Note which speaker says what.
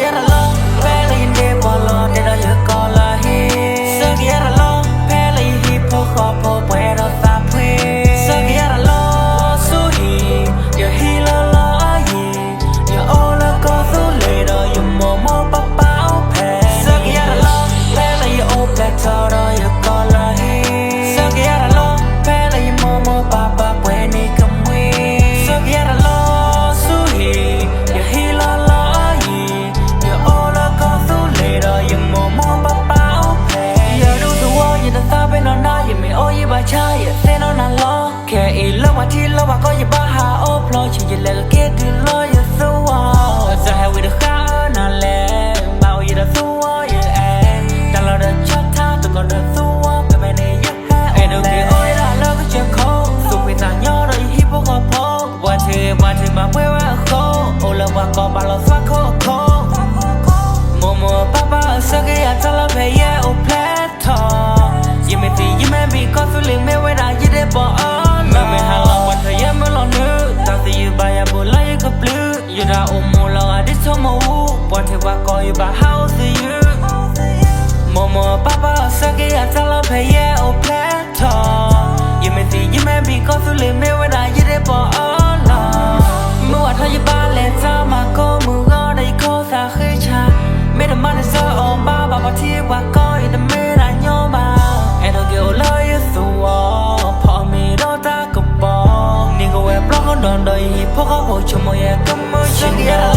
Speaker 1: kia là lo bé là yên đêm bỏ lo để đó giờ còn là hi sợ kia là lo bé là yên hi po khó po bé đó ta phê sợ kia là lo su hi giờ hi lo lo gì giờ ô là có số lệ đó giờ mò mò bắp báo phê sợ kia là lo bé là yên ô black thơ đó giờ còn là hi sợ kia là lo bé là yên mò mò bắp bắp bé này cầm mi sợ kia là lo su hi giờ hi lo lo gì giờ ô là có số lệ đó giờ mò mò bắp báo phê giờ đủ tuổi giờ ta bên nó nói giờ mày ôi giờ bà trai giờ thế nó nản lo kẻ ý lo mà thi lo mà có giờ bà hà ốp lo chỉ giờ là cái từ lo giờ xua giờ hay vì được khá nản lẽ bao giờ đã xua giờ em đang lo đợi chắc tha tụi con đợi xua cái bên này giờ em đâu kia ôi là lo cái chuyện khó dùng vì ta nhớ rồi hip hop khó phố qua thì mà quên quá khó ô là qua còn bà lo phát khó khó mùa papa sợ cái ăn cho nó về yeah ô plateau giờ mày thì giờ mày bị có số lượng mày quay lại giờ để bỏ là mày hàng lòng quan thời gian mới lo nữa tao thì giờ bà ya bùa lại cái blue giờ ra ôm mùa lòng à đi số màu quan thì qua coi giờ bà house you mùa papa sợ cái ăn cho nó về yeah ô plateau giờ mày thì giờ mày bị có số lượng mày quay lại giờ để bỏ mùa thôi giờ ba lẽ sao mà có mùa gõ đây có xa khi cha mẹ đừng mang đến sơ ôm ba bà thi qua coi đừng mê đã nhớ bà em đâu kiểu lời xua phò mì đó ta cục bò nên cô em blog con đòn đời hip hop có bộ cho mọi em cầm mơ cho kia là